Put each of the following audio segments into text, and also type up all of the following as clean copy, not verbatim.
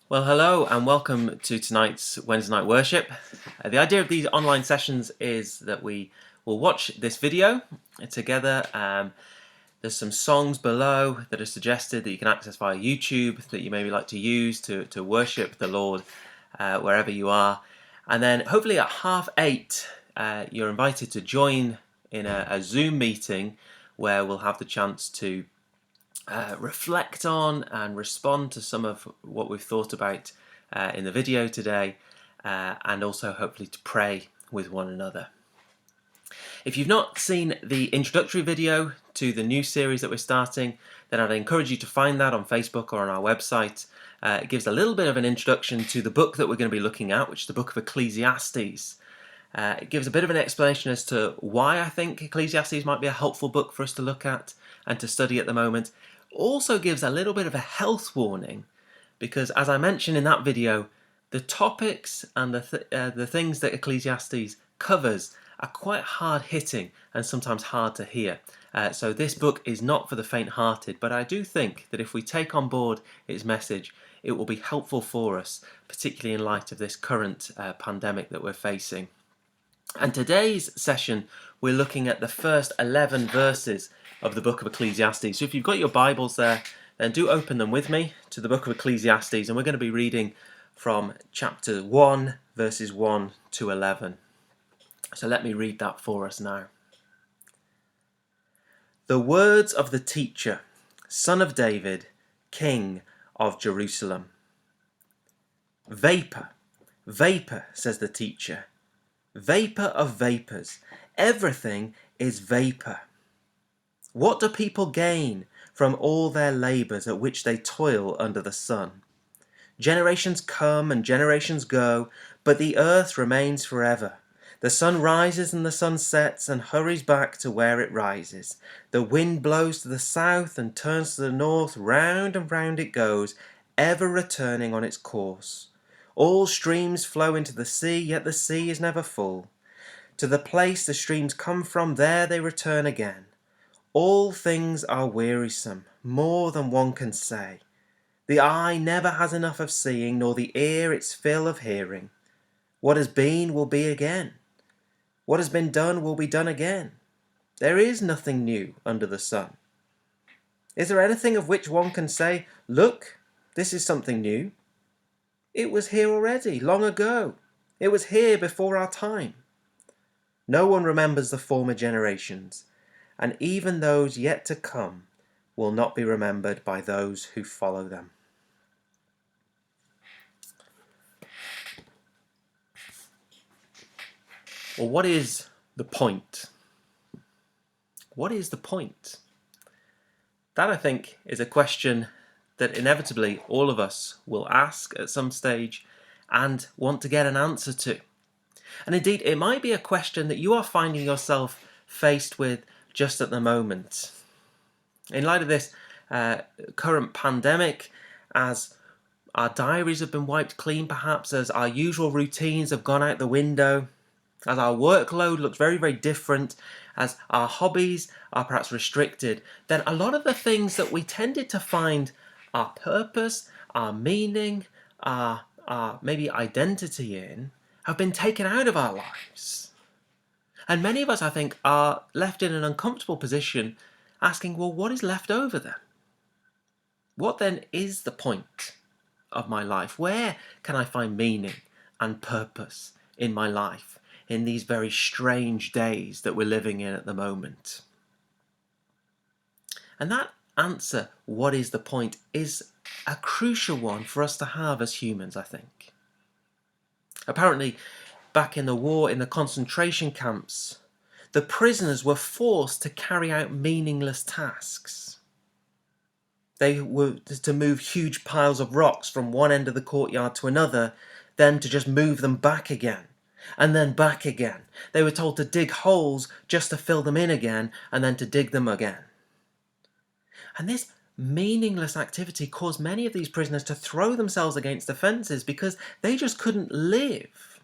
Well, hello and welcome to tonight's Wednesday night worship. The idea of these online sessions is that we will watch this video together. There's some songs below that are suggested that you can access via YouTube that you maybe like to use to worship the Lord wherever you are. And then hopefully at 8:30 you're invited to join in a Zoom meeting where we'll have the chance to reflect on and respond to some of what we've thought about in the video today, and also hopefully to pray with one another. If you've not seen the introductory video to the new series that we're starting, then I'd encourage you to find that on Facebook or on our website. It gives a little bit of an introduction to the book that we're going to be looking at, which is the book of Ecclesiastes. It gives a bit of an explanation as to why I think Ecclesiastes might be a helpful book for us to look at and to study at the moment. Also gives a little bit of a health warning, because as I mentioned in that video, the topics and the things that Ecclesiastes covers are quite hard hitting and sometimes hard to hear. So this book is not for the faint-hearted, but I do think that if we take on board its message, it will be helpful for us, particularly in light of this current pandemic that we're facing. And today's session, we're looking at the first 11 verses of the book of Ecclesiastes. So if you've got your Bibles there, then do open them with me to the book of Ecclesiastes, and we're going to be reading from chapter 1, verses 1 to 11. So let me read that for us now. The words of the teacher, son of David, king of Jerusalem. Vapor, vapor, says the teacher. Vapor of vapors. Everything is vapor. What do people gain from all their labours at which they toil under the sun? Generations come and generations go, but the earth remains forever. The sun rises and the sun sets and hurries back to where it rises. The wind blows to the south and turns to the north, round and round it goes, ever returning on its course. All streams flow into the sea, yet the sea is never full. To the place the streams come from, there they return again. All things are wearisome, more than one can say. The eye never has enough of seeing, nor the ear its fill of hearing. What has been will be again. What has been done will be done again. There is nothing new under the sun. Is there anything of which one can say, "Look, this is something new"? It was here already, long ago. It was here before our time. No one remembers the former generations, and even those yet to come will not be remembered by those who follow them. Well, what is the point? What is the point? That, I think, is a question that inevitably all of us will ask at some stage and want to get an answer to. And indeed, it might be a question that you are finding yourself faced with just at the moment. In light of this current pandemic, as our diaries have been wiped clean, perhaps as our usual routines have gone out the window, as our workload looks very, very different, as our hobbies are perhaps restricted, then a lot of the things that we tended to find our purpose, our meaning, our maybe identity in, have been taken out of our lives. And many of us, I think, are left in an uncomfortable position asking, well, what is left over then? What then is the point of my life? Where can I find meaning and purpose in my life in these very strange days that we're living in at the moment? And that answer, what is the point, is a crucial one for us to have as humans, I think. Apparently, back in the war, in the concentration camps, the prisoners were forced to carry out meaningless tasks. They were to move huge piles of rocks from one end of the courtyard to another, then to just move them back again, and then back again. They were told to dig holes just to fill them in again, and then to dig them again. And this meaningless activity caused many of these prisoners to throw themselves against the fences because they just couldn't live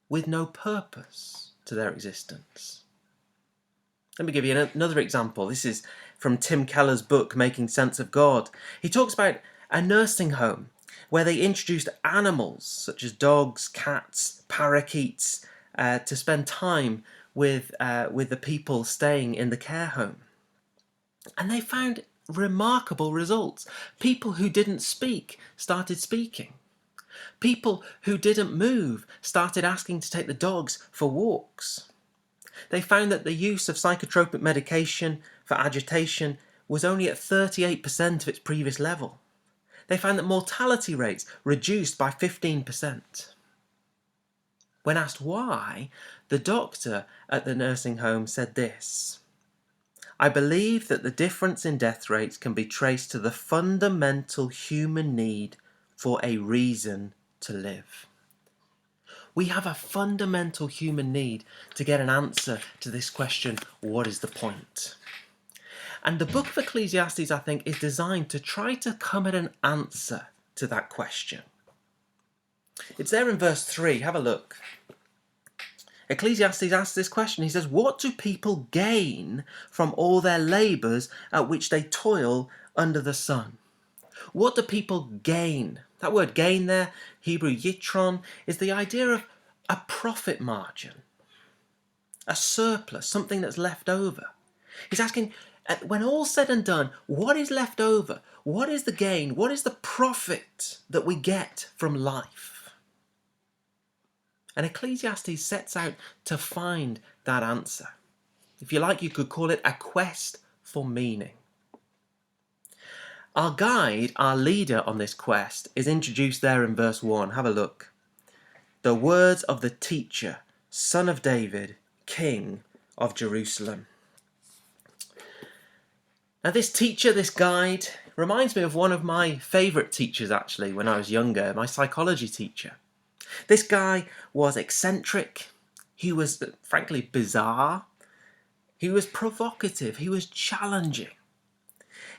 with no purpose to their existence. Let me give you another example. This is from Tim Keller's book, Making Sense of God. He talks about a nursing home where they introduced animals such as dogs, cats, parakeets to spend time with the people staying in the care home. And they found remarkable results. People who didn't speak started speaking. People who didn't move started asking to take the dogs for walks. They found that the use of psychotropic medication for agitation was only at 38% of its previous level. They found that mortality rates reduced by 15%. When asked why, the doctor at the nursing home said this: "I believe that the difference in death rates can be traced to the fundamental human need for a reason to live." We have a fundamental human need to get an answer to this question, what is the point? And the book of Ecclesiastes, I think, is designed to try to come at an answer to that question. It's there in verse 3, have a look. Ecclesiastes asks this question. He says, "What do people gain from all their labours at which they toil under the sun?" What do people gain? That word gain there, Hebrew yitron, is the idea of a profit margin, a surplus, something that's left over. He's asking, when all's said and done, what is left over? What is the gain? What is the profit that we get from life? And Ecclesiastes sets out to find that answer. If you like, you could call it a quest for meaning. Our guide, our leader on this quest, is introduced there in verse 1. Have a look. "The words of the teacher, son of David, king of Jerusalem." Now this teacher, this guide, reminds me of one of my favourite teachers actually when I was younger, my psychology teacher. This guy was eccentric, he was frankly bizarre, he was provocative, he was challenging.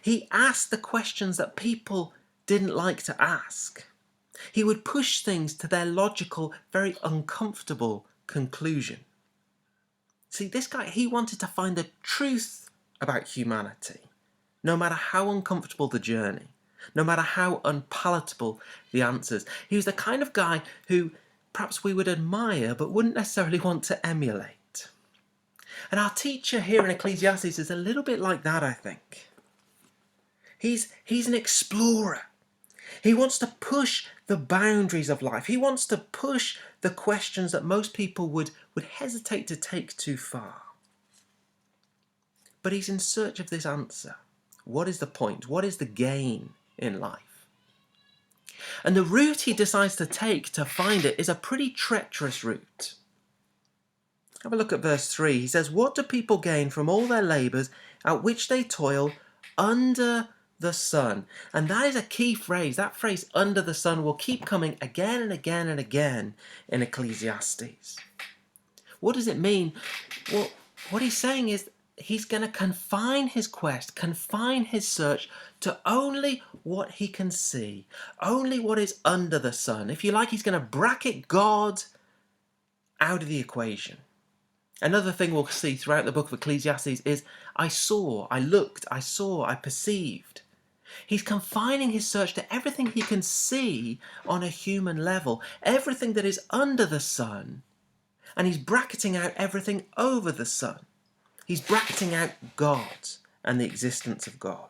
He asked the questions that people didn't like to ask. He would push things to their logical, very uncomfortable conclusion. See, this guy, he wanted to find the truth about humanity, no matter how uncomfortable the journey, no matter how unpalatable the answers. He was the kind of guy who perhaps we would admire but wouldn't necessarily want to emulate. And our teacher here in Ecclesiastes is a little bit like that, I think. He's an explorer. He wants to push the boundaries of life. He wants to push the questions that most people would hesitate to take too far. But he's in search of this answer. What is the point? What is the gain in life? And the route he decides to take to find it is a pretty treacherous route. Have a look at verse 3. He says, "What do people gain from all their labours at which they toil under the sun?" And that is a key phrase. That phrase, under the sun, will keep coming again and again and again in Ecclesiastes. What does it mean? Well, what he's saying is he's going to confine his quest, confine his search to only what he can see, only what is under the sun. If you like, he's going to bracket God out of the equation. Another thing we'll see throughout the book of Ecclesiastes is I saw, I looked, I saw, I perceived. He's confining his search to everything he can see on a human level, everything that is under the sun, and he's bracketing out everything over the sun. He's bracketing out God and the existence of God.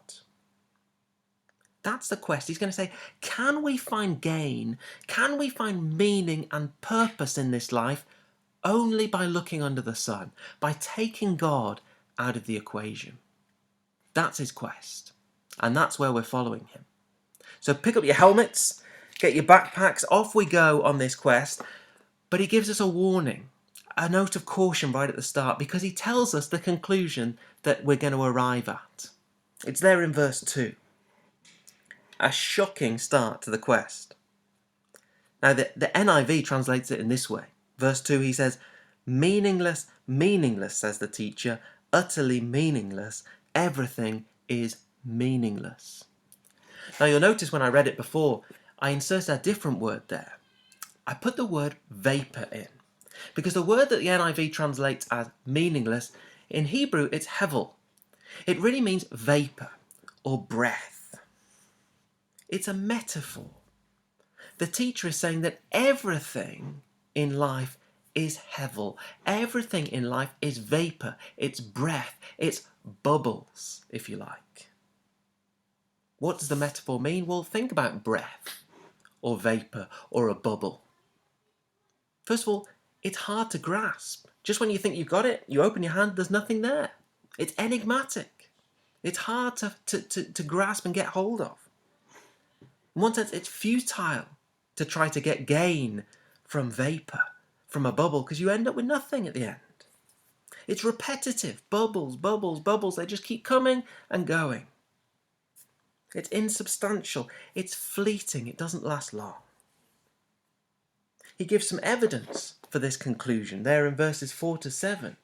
That's the quest. He's going to say, can we find gain? Can we find meaning and purpose in this life only by looking under the sun, by taking God out of the equation? That's his quest. And that's where we're following him. So pick up your helmets, get your backpacks, off we go on this quest. But he gives us a warning, a note of caution right at the start, because he tells us the conclusion that we're going to arrive at. It's there in verse 2. A shocking start to the quest. Now the NIV translates it in this way. Verse 2, he says, "Meaningless, meaningless, says the teacher, utterly meaningless, everything is meaningless." Now you'll notice when I read it before, I inserted a different word there. I put the word vapor in, because the word that the NIV translates as meaningless, in Hebrew it's hevel. It really means vapor or breath. It's a metaphor. The teacher is saying that everything in life is hevel. Everything in life is vapor. It's breath. It's bubbles, if you like. What does the metaphor mean? Well, think about breath or vapor or a bubble. First of all, it's hard to grasp. Just when you think you've got it, you open your hand, there's nothing there. It's enigmatic. It's hard to grasp and get hold of. In one sense, it's futile to try to get gain from vapor, from a bubble, because you end up with nothing at the end. It's repetitive. Bubbles, bubbles, bubbles. They just keep coming and going. It's insubstantial. It's fleeting. It doesn't last long. He gives some evidence for this conclusion there in verses 4 to 7,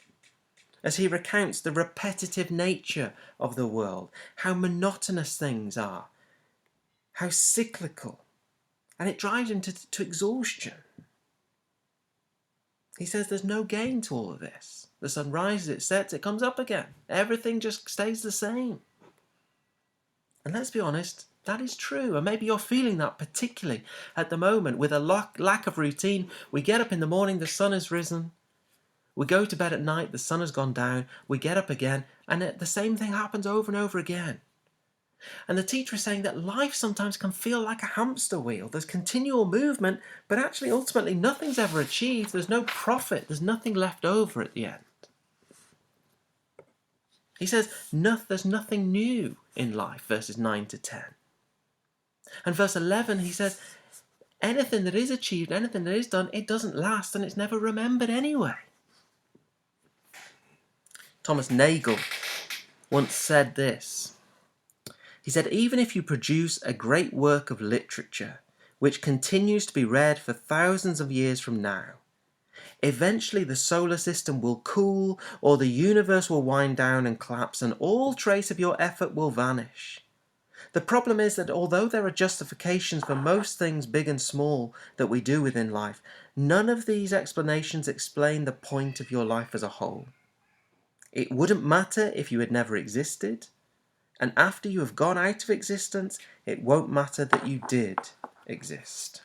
as he recounts the repetitive nature of the world, how monotonous things are, how cyclical, and it drives him to exhaustion. He says there's no gain to all of this. The sun rises, it sets, it comes up again. Everything just stays the same. And let's be honest, that is true. And maybe you're feeling that particularly at the moment with a lack of routine. We get up in the morning, the sun has risen. We go to bed at night, the sun has gone down. We get up again, and the same thing happens over and over again. And the teacher is saying that life sometimes can feel like a hamster wheel. There's continual movement, but actually ultimately nothing's ever achieved. There's no profit. There's nothing left over at the end. He says there's nothing new in life, verses 9 to 10. And verse 11, he says, anything that is achieved, anything that is done, it doesn't last and it's never remembered anyway. Thomas Nagel once said this. He said, even if you produce a great work of literature, which continues to be read for thousands of years from now, eventually the solar system will cool, or the universe will wind down and collapse, and all trace of your effort will vanish. The problem is that although there are justifications for most things big and small that we do within life, none of these explanations explain the point of your life as a whole. It wouldn't matter if you had never existed, and after you have gone out of existence, it won't matter that you did exist.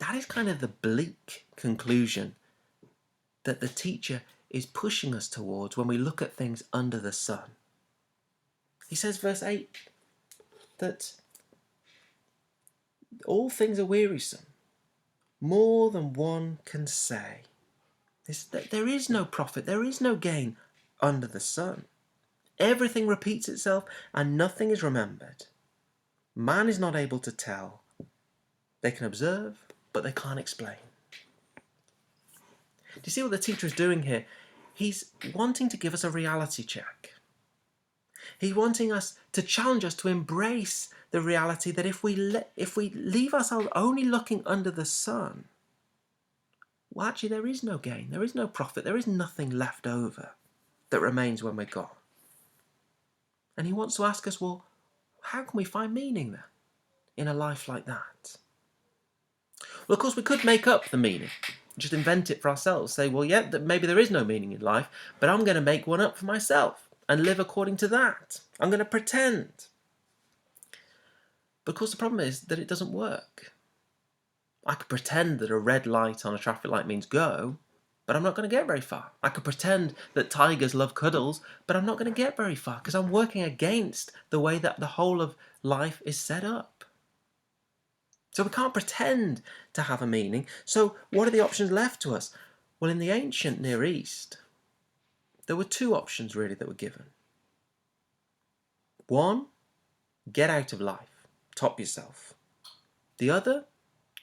That is kind of the bleak conclusion that the teacher is pushing us towards when we look at things under the sun. He says, verse 8, that all things are wearisome, more than one can say. That there is no profit, there is no gain under the sun. Everything repeats itself and nothing is remembered. Man is not able to tell. They can observe, but they can't explain. Do you see what the teacher is doing here? He's wanting to give us a reality check. He's wanting us to challenge us to embrace the reality that if we leave ourselves only looking under the sun, well, actually there is no gain, there is no profit, there is nothing left over that remains when we're gone. And he wants to ask us, well, how can we find meaning then in a life like that? Well, of course, we could make up the meaning, just invent it for ourselves, say, well, yeah, maybe there is no meaning in life, but I'm going to make one up for myself and live according to that. I'm going to pretend. But of course, the problem is that it doesn't work. I could pretend that a red light on a traffic light means go, but I'm not going to get very far. I could pretend that tigers love cuddles, but I'm not going to get very far because I'm working against the way that the whole of life is set up. So we can't pretend to have a meaning. So what are the options left to us? Well, in the ancient Near East, there were two options really that were given. One, get out of life, top yourself. The other,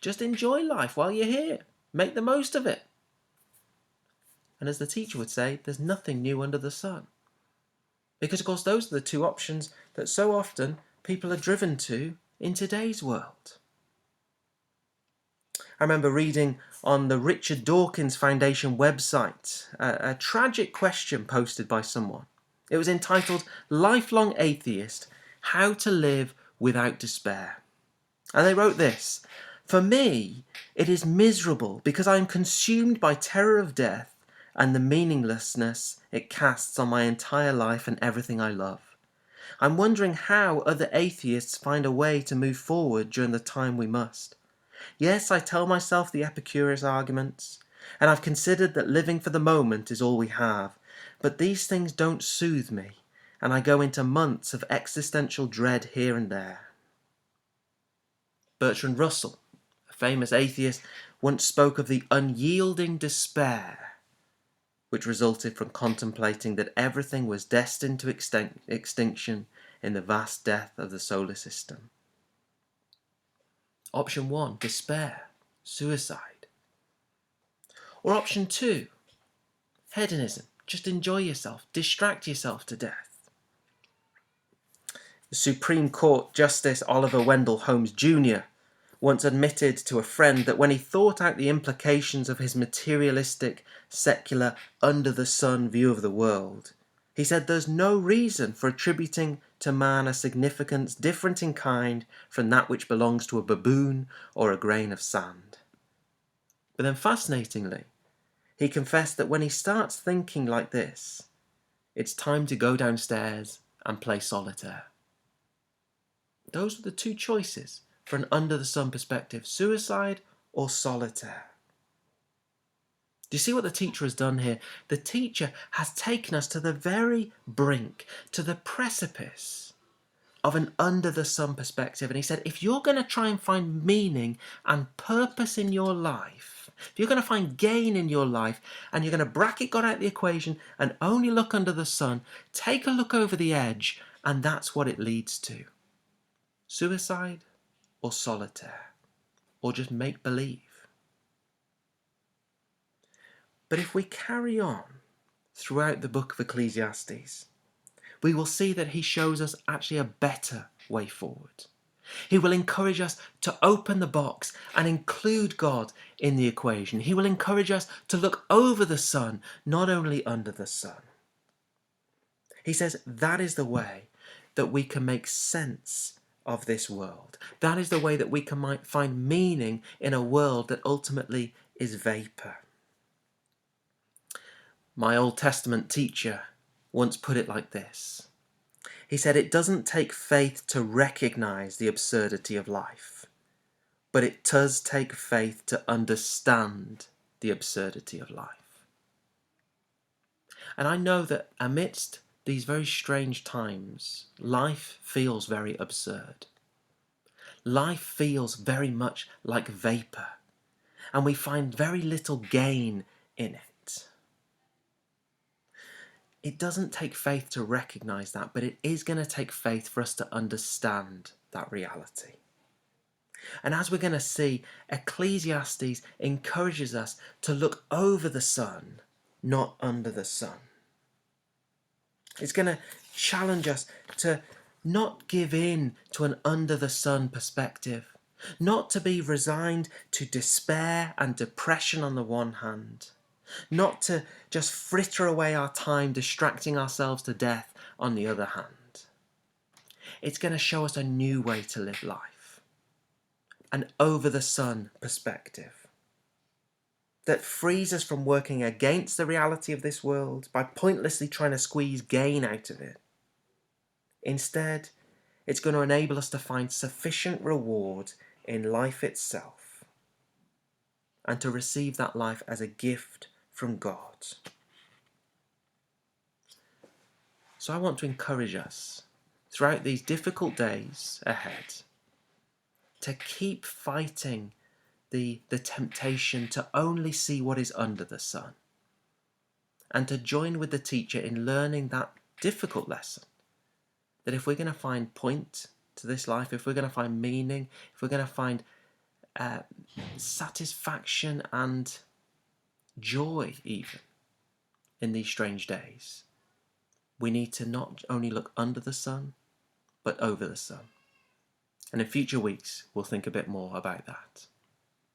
just enjoy life while you're here. Make the most of it. And as the teacher would say, there's nothing new under the sun. Because, of course, those are the two options that so often people are driven to in today's world. I remember reading on the Richard Dawkins Foundation website a tragic question posted by someone. It was entitled, Lifelong Atheist, How to Live Without Despair. And they wrote this, for me, it is miserable because I am consumed by terror of death and the meaninglessness it casts on my entire life and everything I love. I'm wondering how other atheists find a way to move forward during the time we must. Yes, I tell myself the Epicurus arguments, and I've considered that living for the moment is all we have, but these things don't soothe me, and I go into months of existential dread here and there. Bertrand Russell, a famous atheist, once spoke of the unyielding despair which resulted from contemplating that everything was destined to extinction in the vast death of the solar system. Option 1, despair, suicide. Or option 2, hedonism, just enjoy yourself, distract yourself to death. The Supreme Court Justice Oliver Wendell Holmes Jr. once admitted to a friend that when he thought out the implications of his materialistic, secular, under-the-sun view of the world, he said there's no reason for attributing to man a significance different in kind from that which belongs to a baboon or a grain of sand. But then fascinatingly, he confessed that when he starts thinking like this, it's time to go downstairs and play solitaire. Those are the two choices for an under-the-sun perspective, suicide or solitaire. Do you see what the teacher has done here? The teacher has taken us to the very brink, to the precipice of an under-the-sun perspective. And he said, if you're going to try and find meaning and purpose in your life, if you're going to find gain in your life, and you're going to bracket God out of the equation and only look under the sun, take a look over the edge, and that's what it leads to. Suicide or solitaire, or just make-believe. But if we carry on throughout the book of Ecclesiastes, we will see that he shows us actually a better way forward. He will encourage us to open the box and include God in the equation. He will encourage us to look over the sun, not only under the sun. He says that is the way that we can make sense of this world. That is the way that we can find meaning in a world that ultimately is vapor. My Old Testament teacher once put it like this. He said, it doesn't take faith to recognize the absurdity of life, but it does take faith to understand the absurdity of life. And I know that amidst these very strange times, life feels very absurd. Life feels very much like vapor, and we find very little gain in it. It doesn't take faith to recognize that, but it is going to take faith for us to understand that reality. And as we're going to see, Ecclesiastes encourages us to look over the sun, not under the sun. It's going to challenge us to not give in to an under-the-sun perspective, not to be resigned to despair and depression on the one hand, not to just fritter away our time distracting ourselves to death on the other hand. It's going to show us a new way to live life, an over-the-sun perspective that frees us from working against the reality of this world by pointlessly trying to squeeze gain out of it. Instead, it's going to enable us to find sufficient reward in life itself and to receive that life as a gift from God. So I want to encourage us throughout these difficult days ahead to keep fighting the temptation to only see what is under the sun, and to join with the teacher in learning that difficult lesson, that if we're going to find point to this life, if we're going to find meaning, if we're going to find satisfaction and joy even in these strange days, we need to not only look under the sun, but over the sun. And in future weeks, we'll think a bit more about that.